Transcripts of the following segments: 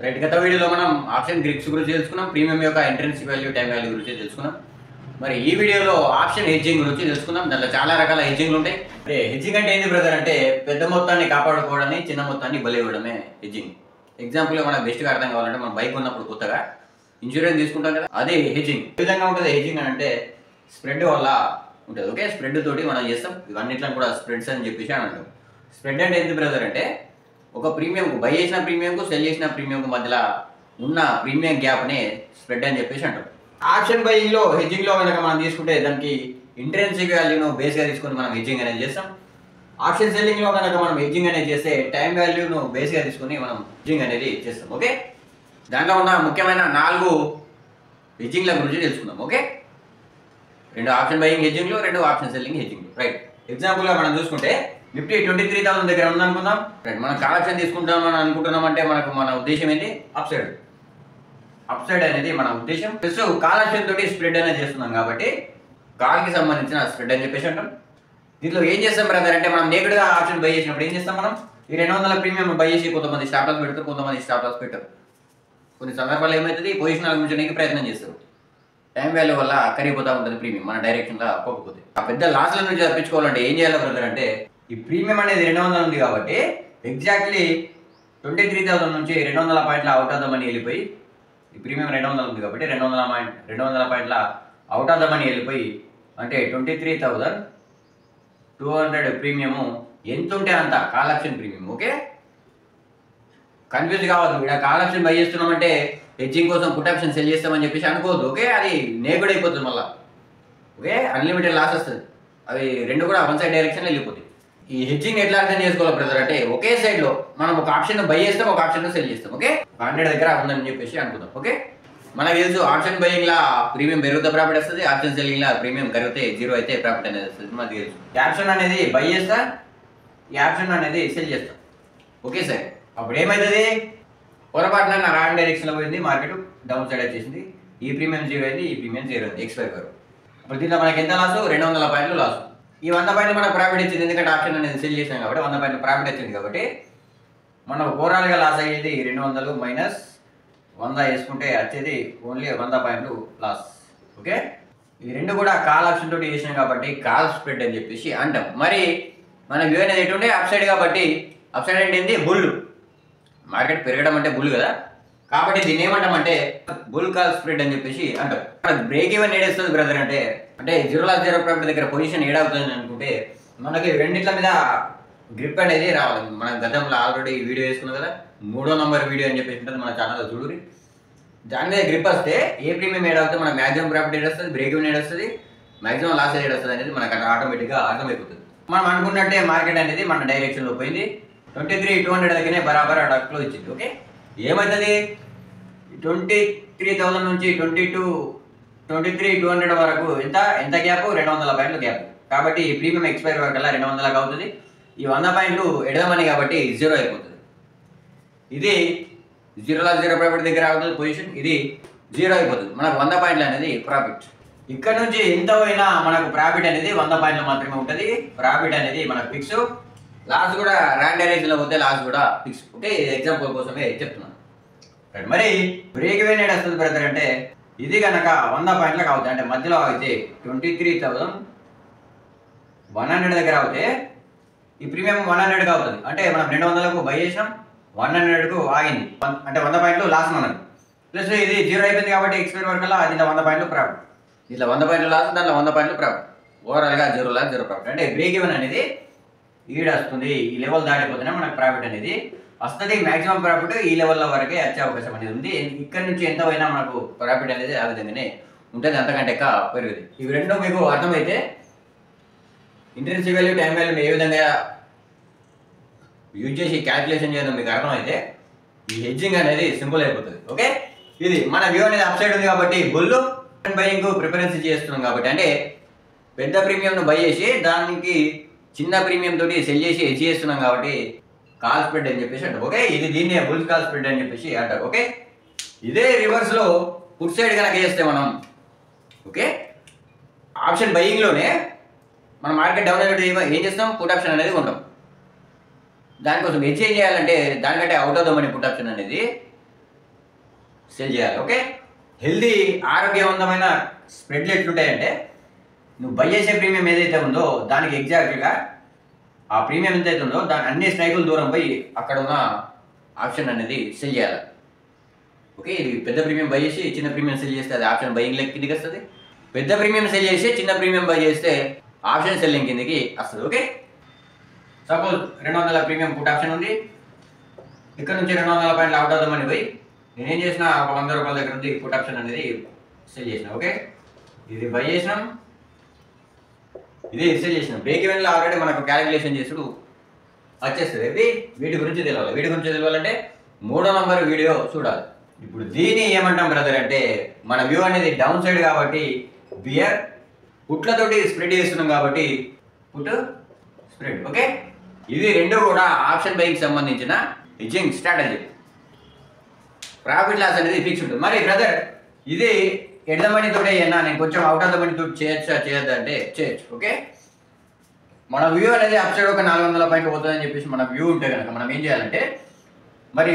Right, గత వీడియోలో మనం ఆప్షన్ గ్రిప్స్ గురించి తెలుసుకున్నాం, ప్రీమియం యొక్క ఎంట్రన్స్ వాల్యూ, టైం వాల్యూ గురించి తెలుసుకున్నాం. మరి ఈ వీడియోలో ఆప్షన్ హెడ్జింగ్ గురించి తెలుసుకుందాం. దాంట్లో చాలా రకాల హెడ్జింగ్లు ఉంటాయి. హెడ్జింగ్ అంటే ఏంటి బ్రదర్ అంటే పెద్ద మొత్తాన్ని కాపాడుకోవడాన్ని చిన్న మొత్తాన్ని బలి ఇవ్వడమే హెడ్జింగ్. ఎగ్జాంపుల్గా మనకు బెస్ట్గా అర్థం కావాలంటే మనం బైక్ ఉన్నప్పుడు కొత్తగా ఇన్సూరెన్స్ తీసుకుంటాం కదా, అదే హెడ్జింగ్. ఏ విధంగా ఉంటుంది హెడ్జింగ్ అని అంటే స్ప్రెడ్ వల్ల ఉంటుంది. ఓకే, స్ప్రెడ్ తోటి మనం చేస్తాం. ఇవన్నిట్లను కూడా స్ప్రెడ్స్ అని చెప్పేసి అని అంటాం. స్ప్రెడ్ అంటే ఏంటి బ్రదర్ అంటే ఒక ప్రీమియంకు బై చేసిన ప్రీమియంకు సెల్ చేసిన ప్రీమియంకు మధ్యలో ఉన్న ప్రీమియం గ్యాప్ని స్ప్రెడ్ అని చెప్పేసి అంటాం. ఆప్షన్ బయింగ్లో హెడ్జింగ్లో కనుక మనం తీసుకుంటే దానికి ఇంట్రెన్సిక్ వాల్యూను బేస్గా తీసుకొని మనం హెడ్జింగ్ అనేది చేస్తాం. ఆప్షన్ సెల్లింగ్లో కనుక మనం హెడ్జింగ్ అనేది చేస్తే టైం వాల్యూను బేస్గా తీసుకొని మనం హెడ్జింగ్ అనేది చేస్తాం. ఓకే, దాంట్లో ఉన్న ముఖ్యమైన 4 హెడ్జింగ్ల గురించి తెలుసుకుందాం. ఓకే, 2 ఆప్షన్ బయింగ్ హెడ్జింగ్లు, 2 ఆప్షన్ సెల్లింగ్ హెడ్జింగ్లు. రైట్, ఎగ్జాంపుల్గా మనం చూసుకుంటే నిఫ్టీ 23,000 దగ్గర ఉందనుకుందాం. రైట్, మనం కలెక్షన్ తీసుకుంటామని అనుకుంటున్నాం అంటే మన ఉద్దేశం ఏంటి? అప్ సైడ్ అనేది మన ఉద్దేశం. ప్లస్ కాలక్షన్ తోటి స్ప్రెడ్ అనేది చేస్తున్నాం కాబట్టి కాల్కి సంబంధించిన స్ప్రెడ్ అని చెప్పేసి అంటాం. దీంట్లో ఏం చేస్తాం బ్రదర్ అంటే మనం నేకుడుగా ఆప్షన్ బై చేసినప్పుడు ఏం చేస్తాం? మనం ఈ 200 ప్రీమియం బై చేసి కొంతమంది స్టాప్ లాస్ పెడతారు, కొంతమంది స్టాప్ లాస్ పెట్టారు. కొన్ని సందర్భాలు ఏమవుతుంది, పొజిషన్ ఉంచడానికి ప్రయత్నం చేస్తారు. టైం వాల్యూ వల్ల కరిగిపోతూ ఉంటుంది ప్రీమియం మన డైరెక్షన్లో పోకపోతే. ఆ పెద్ద లాస్ల నుంచి తప్పించుకోవాలంటే ఏం చేయాలి బ్రదర్ అంటే ఈ ప్రీమియం అనేది 200 ఉంది కాబట్టి ఎగ్జాక్ట్లీ 23,000 నుంచి 200 పాయింట్ల అవుట్ అవుదామని వెళ్ళిపోయి, ఈ ప్రీమియం 200 ఉంది కాబట్టి 200 పాయింట్ల అవుట్ అవుదామని వెళ్ళిపోయి అంటే 23,200 ప్రీమియము ఎంత ఉంటే అంత call option premium. Okay, confuse కావద్దు. ఇక్కడ కాల్ ఆప్షన్ బై చేస్తున్నామంటే హెడ్జింగ్ కోసం పుట్ ఆప్షన్ సెల్ చేస్తామని చెప్పేసి అనుకోవద్దు. ఓకే, అది నేకుడ్ అయిపోతుంది మళ్ళీ. ఓకే, అన్లిమిటెడ్ లాస్ వస్తుంది. అవి రెండు కూడా వన్ సైడ్ డైరెక్షన్లో వెళ్ళిపోతాయి. ఈ హెడ్జింగ్ ఎట్లా అర్థం చేసుకోవాలి బ్రదర్ అంటే ఒకే సైడ్లో మనం ఒక ఆప్షన్ బై చేస్తాం, ఒక ఆప్షన్ సెల్ చేస్తాం. ఓకే, 100 దగ్గర ఉందని చెప్పేసి అనుకుందాం. ఓకే, మనకు తెలుసు ఆప్షన్ బయింగ్లా ప్రీమియం పెరిగితే ప్రాఫిట్ వస్తుంది, ఆప్షన్ సెల్లింగ్లా ప్రీమియం కరిగితే 0 అయితే ప్రాఫిట్ అనేది వస్తుంది. మనకు తెలుసు ఈ ఆప్షన్ అనేది బై చేస్తా, ఈ ఆప్షన్ అనేది సెల్ చేస్తాం. ఓకే సార్, అప్పుడు ఏమవుతుంది? పొరపాటున నా రాంగ్ డైరెక్షన్లో పోయింది, మార్కెట్ డౌన్ సైడ్ వచ్చేసింది. ఈ ప్రీమియం 0 అయింది, ఈ ప్రీమియం 0 అయింది, ఎక్స్పైర్ వరకు. అప్పుడు దీంట్లో మనకి ఎంత లాసు? 200 పాయింట్లు లాసు. ఈ 100 పాయింట్లు మనకు ప్రాఫిట్ వచ్చింది, ఎందుకంటే ఆప్షన్ అనేది సెల్ చేసాం కాబట్టి 100 పాయింట్లు ప్రాఫిట్ వచ్చింది. కాబట్టి మనం ఓవరాల్గా లాస్ అయ్యేది 200 మైనస్ 100 వేసుకుంటే వచ్చేది ఓన్లీ 100 పాయింట్లు లాస్. ఓకే, ఈ రెండు కూడా కాల్ ఆప్షన్ తోటి చేసినాం కాబట్టి కాల్ స్ప్రెడ్ అని చెప్పేసి అంటాం. మరి మన వ్యూ అనేది ఎటుండే అప్ సైడ్ కాబట్టి అప్ సైడ్ అంటే ఏంటి? బుల్. మార్కెట్ పెరగడం అంటే బుల్ కదా, కాబట్టి దీన్ని ఏమంటామంటే బుల్ కాల్ స్ప్రెడ్ అని చెప్పేసి అంటాం. బ్రేక్ ఈవెన్ ఏడేస్తుంది బ్రదర్ అంటే 0 లాస్ 0 ప్రాఫిట్ దగ్గర పొజిషన్ ఏడవుతుంది అనుకుంటే మనకి రెండిట్ల మీద గ్రిప్ అనేది రావాలి. మనం గతంలో ఆల్రెడీ వీడియో వేసుకున్నాం కదా, 3వ నంబర్ వీడియో అని చెప్పేసి ఉంటుంది మన ఛానల్లో చూడురి. దాని మీద గ్రిప్ వస్తే ఏ ప్రీమియం ఏడవుతుంది, మనకు మ్యాక్సిమం ప్రాఫిట్ ఏడొస్తుంది, బ్రేక్ ఈవెన్ ఏడొస్తుంది, మ్యాక్సిమం లాస్ ఏడొస్తుంది అనేది మనకు ఆటోమేటిక్గా అర్థమైపోతుంది. మనం అనుకున్నట్టే మార్కెట్ అనేది మన డైరెక్షన్లో పోయింది. 23,200 దగ్గరనే బరాబర్ అడక్లో ఇచ్చింది. ఓకే, ఏమవుతుంది? 23,000 నుంచి 23,200 వరకు ఎంత గ్యాప్? 200 పాయింట్లు గ్యాప్. కాబట్టి ఈ ప్రీమియం ఎక్స్పైర్ వరకు 200 అవుతుంది. ఈ 100 పాయింట్లు ఎడదామని కాబట్టి 0 అయిపోతుంది. ఇది 0 లాస్ 0 ప్రాఫిట్ దగ్గర అవుతుంది పొజిషన్, ఇది 0 అయిపోతుంది. మనకు 100 పాయింట్లు అనేది ప్రాఫిట్. ఇక్కడ నుంచి ఎంత పోయినా మనకు ప్రాఫిట్ అనేది 100 పాయింట్లు మాత్రమే ఉంటుంది. ప్రాఫిట్ అనేది మనకు ఫిక్స్, లాస్ కూడా రాంగ్ డైరెక్షన్లో పోతే లాస్ కూడా ఫిక్స్. ఓకే, ఎగ్జాంపుల్ కోసమే చెప్తున్నాను. మరి బ్రేక్ ఈవెన్ వస్తుంది బ్రదర్ అంటే ఇది కనుక 100 పాయింట్లకు అవుతాయి అంటే మధ్యలో అయితే 23,100 దగ్గర అవుతే ఈ ప్రీమియం 100గా అవుతుంది. అంటే మనం 200కు బై చేసినాం, 100కు ఆగింది అంటే 100 పాయింట్లు లాస్ మనకు. ప్లస్ ఇది 0 అయిపోయింది కాబట్టి ఎక్స్పైర్ వరకు దీంట్లో 100 పాయింట్లు ప్రాఫిట్, ఇట్లా 100 పాయింట్లు లాస్, దాంట్లో 100 పాయింట్లు ప్రాఫిట్. ఓవరాల్గా 0 లాస్ 0 ప్రాఫిట్. అంటే బ్రేక్ ఈవెన్ అనేది ఈడ వస్తుంది, ఈ లెవెల్ దాటిపోతేనే మనకు ప్రాఫిట్ అనేది వస్తుంది. మ్యాక్సిమం ప్రాఫిట్ ఈ లెవెల్లో వరకే వచ్చే అవకాశం అనేది ఉంది. ఇక్కడ నుంచి ఎంత పోయినా మనకు ప్రాఫిట్ అనేది ఆ విధంగానే ఉంటుంది, అంతకంటే ఎక్కువ పెరుగుతుంది. ఇవి రెండు మీకు అర్థమైతే ఇంట్రెన్సిక్ వాల్యూ, టైం వాల్యూని ఏ విధంగా యూజ్ చేసి క్యాల్కులేషన్ చేయడం మీకు అర్థమైతే ఈ హెడ్జింగ్ అనేది సింపుల్ అయిపోతుంది. ఓకే, ఇది మన వ్యూ అనేది అప్ సైడ్ ఉంది కాబట్టి బుల్లు బయింగ్ ప్రిఫరెన్స్ చేస్తున్నాం కాబట్టి అంటే పెద్ద ప్రీమియంను బై చేసి దానికి చిన్న ప్రీమియం తోటి సెల్ చేసి హెడ్జ్ చేస్తున్నాం కాబట్టి కాల్ స్ప్రెడ్ అని చెప్పేసి అంటారు. ఓకే, ఇది దీన్నే బుల్ కాల్ స్ప్రెడ్ అని చెప్పేసి అంటారు. ఓకే, ఇదే రివర్స్లో పుట్ సైడ్ కనుక చేస్తే మనం ఓకే ఆప్షన్ బయింగ్లోనే మన మార్కెట్ డౌన్ అనేది ఏం చేస్తాం? పుట్ ఆప్షన్ అనేది కొంటాం. దానికోసం హెడ్జ్ ఏం చేయాలంటే దానికంటే అవుట్ అవుదామని పుట్ ఆప్షన్ అనేది సెల్ చేయాలి. ఓకే, హెల్దీ ఆరోగ్యవంతమైన స్ప్రెడ్లు ఎట్లుంటాయంటే నువ్వు బై చేసే ప్రీమియం ఏదైతే ఉందో దానికి ఎగ్జాక్ట్గా ఆ ప్రీమియం ఎంతైతే ఉందో దాని అన్ని స్ట్రైకుల దూరం పోయి అక్కడ ఉన్న ఆప్షన్ అనేది సెల్ చేయాలి. ఓకే, ఇది పెద్ద ప్రీమియం బై చేసి చిన్న ప్రీమియం సెల్ చేస్తే అది ఆప్షన్ బయింగ్ లెక్క కిందికి వస్తుంది. పెద్ద ప్రీమియం సెల్ చేసి చిన్న ప్రీమియం బై చేస్తే ఆప్షన్ సెల్లింగ్ కిందకి వస్తుంది. Okay, suppose 200 premium put option ఉంది. ఇక్కడ నుంచి 200 పాయింట్లు అవుట్ అవుదామని పోయి నేనేం చేసిన ఒక 100 రూపాయల దగ్గర ఉంది పుట్ ఆప్షన్ అనేది సెల్ చేసిన. ఓకే, ఇది బై చేసినాం, ఇది సెల్ చేసినాం. బ్రేక్ ఈవెన్లో ఆల్రెడీ మనకు క్యాలిక్యులేషన్ చేసుడు వచ్చేస్తుంది. వీటి గురించి తెలియాలి. వీటి గురించి తెలియాలంటే 3వ నంబర్ వీడియో చూడాలి. ఇప్పుడు దీన్ని ఏమంటాం బ్రదర్ అంటే మన వ్యూ అనేది డౌన్ సైడ్ కాబట్టి బియర్, పుట్లతోటి స్ప్రెడ్ చేస్తున్నాం కాబట్టి పుట్ స్ప్రెడ్. ఓకే, ఇది రెండు కూడా ఆప్షన్ బైకి సంబంధించిన హెడ్జింగ్ స్ట్రాటజీ. ప్రాఫిట్ లాస్ అనేది ఫిక్స్ ఉంటుంది. మరి బ్రదర్ ఇది ఎట్ ద మనీ తోటే అయినా నేను కొంచెం అవుట్ ఆఫ్ ద మనీ తోటి చేయొద్దా అంటే చేయొచ్చు. ఓకే, మన వ్యూ అనేది అప్ సైడ్ ఒక 400 పాయింట్లు పోతుందని చెప్పేసి మన వ్యూ ఉంటే కనుక మనం ఏం చేయాలంటే మరి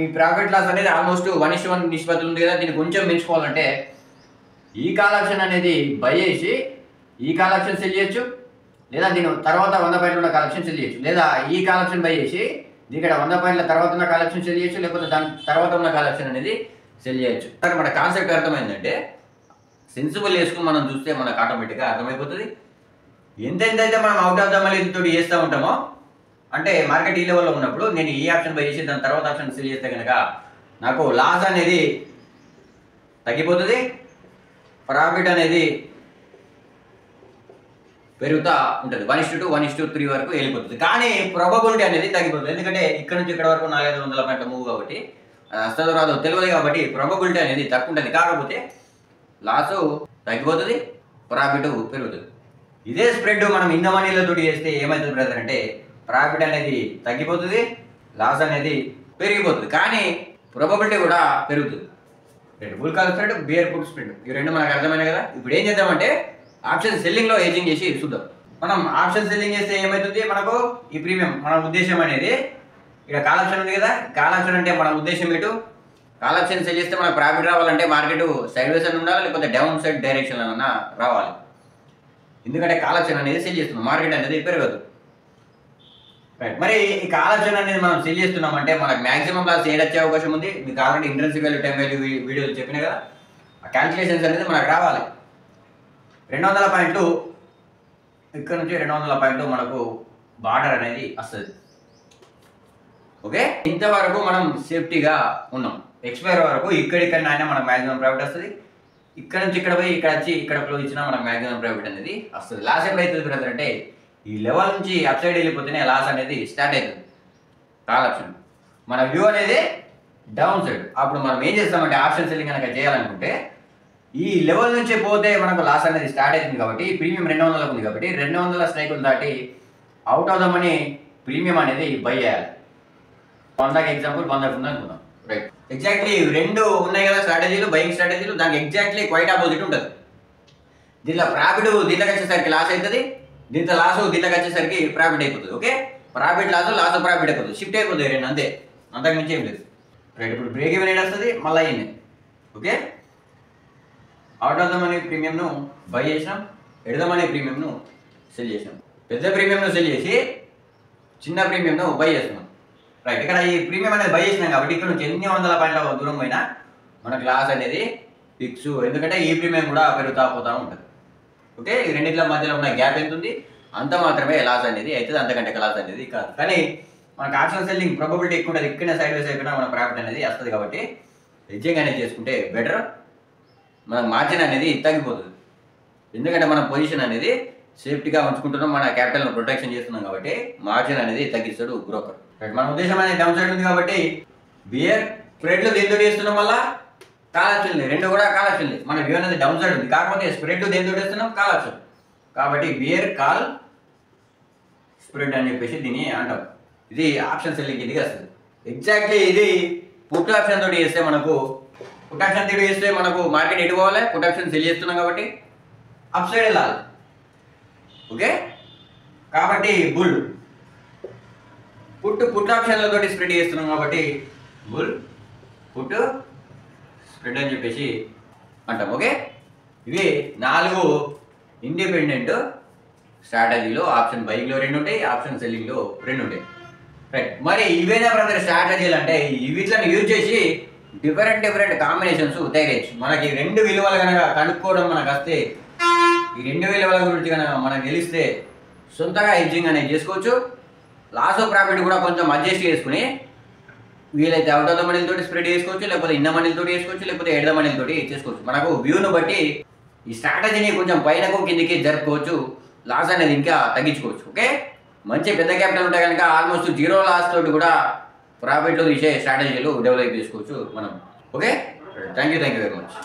ఈ ప్రాఫిట్ లాస్ అనేది ఆల్మోస్ట్ 1:1 నిష్పత్తులు ఉంది కదా, దీన్ని కొంచెం పెంచుకోవాలంటే ఈ కాల్ ఆప్షన్ అనేది బై చేసి ఈ కాల్ ఆప్షన్ సెల్ చేయొచ్చు, లేదా దీని తర్వాత 100 పాయింట్లు ఉన్న కాల్ ఆప్షన్ సెల్ చేయొచ్చు, లేదా ఈ కాల్ ఆప్షన్ బై చేసి ఇక్కడ 100 పాయింట్ల తర్వాత ఉన్న కాల్ ఆప్షన్ సెల్ చేయొచ్చు, లేకపోతే దాని తర్వాత ఉన్న కాల్ ఆప్షన్ అనేది సెల్ చేయొచ్చు. మన కాన్సెప్ట్ అర్థమైందంటే సెన్సిబుల్ చేసుకుని మనం చూస్తే మనకు ఆటోమేటిక్గా అర్థమైపోతుంది. ఎంతైతే మనం అవుట్ ఆఫ్ ద మనీ తోటి చేస్తూ ఉంటామో అంటే మార్కెట్ ఈ లెవెల్లో ఉన్నప్పుడు నేను ఈ ఆప్షన్ బై చేసి దాని తర్వాత ఆప్షన్ సెల్ చేస్తే కనుక నాకు లాస్ అనేది తగ్గిపోతుంది, ప్రాఫిట్ అనేది పెరుగుతూ ఉంటుంది. 1:2, 1:3 వరకు వెళ్ళిపోతుంది. కానీ ప్రాబబిలిటీ అనేది తగ్గిపోతుంది. ఎందుకంటే ఇక్కడ నుంచి ఇక్కడ వరకు 400-500 పాయింట్ల మూవ్ కాబట్టి వస్తుందో రాదో తెలియదు కాబట్టి ప్రాబబిలిటీ అనేది తక్కువ ఉంటుంది. కాకపోతే లాసు తగ్గిపోతుంది, ప్రాఫిట్ పెరుగుతుంది. ఇదే స్ప్రెడ్ మనం ఇన్ ద మనీలతో చేస్తే ఏమవుతుంది బ్రదర్ అంటే ప్రాఫిట్ అనేది తగ్గిపోతుంది, లాస్ అనేది పెరిగిపోతుంది, కానీ ప్రాబబిలిటీ కూడా పెరుగుతుంది. Bull call spread, bear put spread ఈ రెండు మనకు అర్థమైనాయి కదా. ఇప్పుడు ఏం చేద్దామంటే ఆప్షన్ సెల్లింగ్లో హెడ్జింగ్ చేసి చూద్దాం. మనం ఆప్షన్ సెల్లింగ్ చేస్తే ఏమవుతుంది, మనకు ఈ ప్రీమియం మన ఉద్దేశం అనేది ఇక్కడ కాల్ ఆప్షన్ ఉంది కదా, కాల్ ఆప్షన్ అంటే మన ఉద్దేశం ఎటు, కాల్ ఆప్షన్ సెల్ చేస్తే మనకు ప్రాఫిట్ రావాలంటే మార్కెట్ సైడ్ వేస్ అని ఉండాలి, లేకపోతే డౌన్ సైడ్ డైరెక్షన్ అన్నా రావాలి. ఎందుకంటే కాల్ ఆప్షన్ అనేది సెల్ చేస్తున్నాం, మార్కెట్ అనేది పెరగదు. రైట్, మరి ఈ కాల్ ఆప్షన్ అనేది మనం సెల్ చేస్తున్నామంటే మనకు మాక్సిమం లాస్ ఏడొచ్చే అవకాశం ఉంది. మీకు already intrinsic value, time value వీడియోలు చెప్పినా కదా, ఆ క్యాల్కులేషన్స్ అనేది మనకు రావాలి. 200 పాయింట్లు ఇక్కడ నుంచి 200 పాయింట్లు మనకు బార్డర్ అనేది వస్తుంది. ఓకే, ఇంతవరకు మనం సేఫ్టీగా ఉన్నాం. ఎక్స్పైర్ వరకు ఇక్కడికైనా మనకు మ్యాక్సిమం ప్రాఫిట్ వస్తుంది. ఇక్కడ నుంచి ఇక్కడ పోయి ఇక్కడ వచ్చి ఇక్కడ క్లోజ్ ఇచ్చినా మనకు మ్యాక్సిమం ప్రాఫిట్ అనేది వస్తుంది. లాస్ ఎప్పుడు అవుతుంది బ్రదర్ అంటే ఈ లెవెల్ నుంచి అప్ సైడ్ వెళ్ళిపోతేనే లాస్ అనేది స్టార్ట్ అవుతుంది. కాల్ ఆప్షన్ మన వ్యూ అనేది డౌన్ సైడ్. అప్పుడు మనం ఏం చేస్తామంటే ఆప్షన్ సెల్లింగ్ కనుక చేయాలనుకుంటే ఈ లెవెల్ నుంచి పోతే మనకు లాస్ అనేది స్టార్ట్ అవుతుంది. కాబట్టి ప్రీమియం 200 ఉంది కాబట్టి 200 స్ట్రైకులు దాటి out of the money premium అనేది బై చేయాలి. 100కి ఎగ్జాంపుల్ 100 ఉంది అనుకుందాం. రైట్, ఎగ్జాక్ట్లీ రెండు ఉన్నాయి కదా స్ట్రాటజీలు, బయింగ్ స్ట్రాటజీలు. దానికి ఎగ్జాక్ట్లీ క్వైట్ ఆపోజిట్ ఉంటుంది. దీంట్లో ప్రాఫిట్ దీంట్లోకి వచ్చేసరికి లాస్ అవుతుంది, దీంట్లో లాస్ దీంట్లోకి వచ్చేసరికి ప్రాఫిట్ అయిపోతుంది. Okay, profit loss, loss profit అయిపోతుంది, షిఫ్ట్ అయిపోతుంది రెండు, అంతే, అంతకు మించి ఏం లేదు. రైట్, ఇప్పుడు బ్రేక్ ఈవెన్ వస్తుంది మళ్ళీ అయ్యింది. Okay, out of the money ప్రీమియంను బై చేసినాం, ఎట్ ద మనీ ప్రీమియంను సెల్ చేసినాం. పెద్ద ప్రీమియంను సెల్ చేసి చిన్న ప్రీమియంను బై చేస్తున్నాం. రైట్, ఇక్కడ ఈ ప్రీమియం అనేది బై చేసినాం కాబట్టి ఇక్కడ నుంచి ఎన్ని 100 పాయింట్ల దూరం పోయినా మనకు లాస్ అనేది ఫిక్స్. ఎందుకంటే ఈ ప్రీమియం కూడా పెరుగుతూ పోతూ ఉంటుంది. ఓకే, ఈ రెండింటిల మధ్యలో ఉన్న గ్యాప్ ఎంత ఉంది అంత మాత్రమే లాస్ అనేది అవుతుంది, అంతకంటే లాస్ అనేది కాదు. కానీ మనకు ఆప్షన్ సెల్లింగ్ ప్రాబబిలిటీ ఎక్కువ ఉంటుంది. ఇక్కడ సైడ్ వేస్ అయిపోయినా మన ప్రాఫిట్ అనేది వస్తుంది. కాబట్టి హెడ్జింగ్ అనేది చేసుకుంటే బెటర్, మనకు మార్జిన్ అనేది తగ్గిపోతుంది. ఎందుకంటే మన పొజిషన్ అనేది సేఫ్టీగా ఉంచుకుంటున్నాం, మన క్యాపిటల్ను ప్రొటెక్షన్ చేస్తున్నాం కాబట్టి మార్జిన్ అనేది తగ్గిస్తాడు బ్రోకర్. మన ఉద్దేశం అనేది డౌన్ సైడ్ ఉంది కాబట్టి బియర్ స్ప్రెడ్లు దేంతో చేస్తున్నాం వల్ల కాల్ ఆప్షన్ రెండు కూడా కాల్ ఆప్షన్. మన వ్యూ అనేది డౌన్ సైడ్ ఉంది, కాకపోతే స్ప్రెడ్లు దేంతో చేస్తున్నాం కాల్ ఆప్షన్. కాబట్టి బియర్ కాల్ స్ప్రెడ్ అని చెప్పేసి దీన్ని అంటాం. ఇది ఆప్షన్ సెల్లింగ్ కిందకి వస్తుంది. ఎగ్జాక్ట్లీ ఇది పుట్ ఆప్షన్ తోటి చేస్తే మనకు పుట్ ఆప్షన్ తోటి చేస్తే మనకు మార్కెట్ ఎటు పోవాలి, పుట్ ఆప్షన్ సెల్ చేస్తున్నాం కాబట్టి అప్ సైడ్ వెళ్ళాలి. ఓకే, కాబట్టి బుల్ పుట్ ఆప్షన్లతో స్ప్రెడ్ చేస్తున్నాం కాబట్టి బుల్ పుట్ స్ప్రెడ్ అని చెప్పేసి అంటాం. ఓకే, ఇవి 4 ఇండిపెండెంట్ స్ట్రాటజీలో. ఆప్షన్ బయింగ్లో 2 ఉంటాయి, ఆప్షన్ సెల్లింగ్లో 2 ఉంటాయి. రైట్, మరి ఇవేనా బ్రదర్ స్ట్రాటజీలు అంటే వీటిని యూజ్ చేసి డిఫరెంట్ కాంబినేషన్స్ తయారయ్యచ్చు. మనకి 2 విలువలు కనుక కనుక్కోవడం మనకు వస్తే, ఈ 2 విలువల గురించి కనుక మనకు తెలిస్తే సొంతగా హెడ్జింగ్ అనేది చేసుకోవచ్చు. లాస్ ఆఫ్ ప్రాఫిట్ కూడా కొంచెం అడ్జస్ట్ చేసుకుని వీలైతే అవుట్ ఆఫ్ ద మనీల తోటి స్ప్రెడ్ చేసుకోవచ్చు, లేకపోతే ఇన్న మనీల తోటి చేసుకోవచ్చు, లేకపోతే ఎడ్ ద మనీల తోటి చేసుకోవచ్చు. మనకు వ్యూను బట్టి ఈ స్ట్రాటజీని కొంచెం పైనకు కిందికి జరుపుకోవచ్చు, లాస్ అనేది ఇంకా తగ్గించుకోవచ్చు. ఓకే, మంచి పెద్ద క్యాపిటల్ ఉంటే కనుక ఆల్మోస్ట్ 0 లాస్ తోటి కూడా ప్రాఫిట్లో తీసే స్ట్రాటజీలు డెవలప్ చేసుకోవచ్చు మనం. Okay, thank you very much.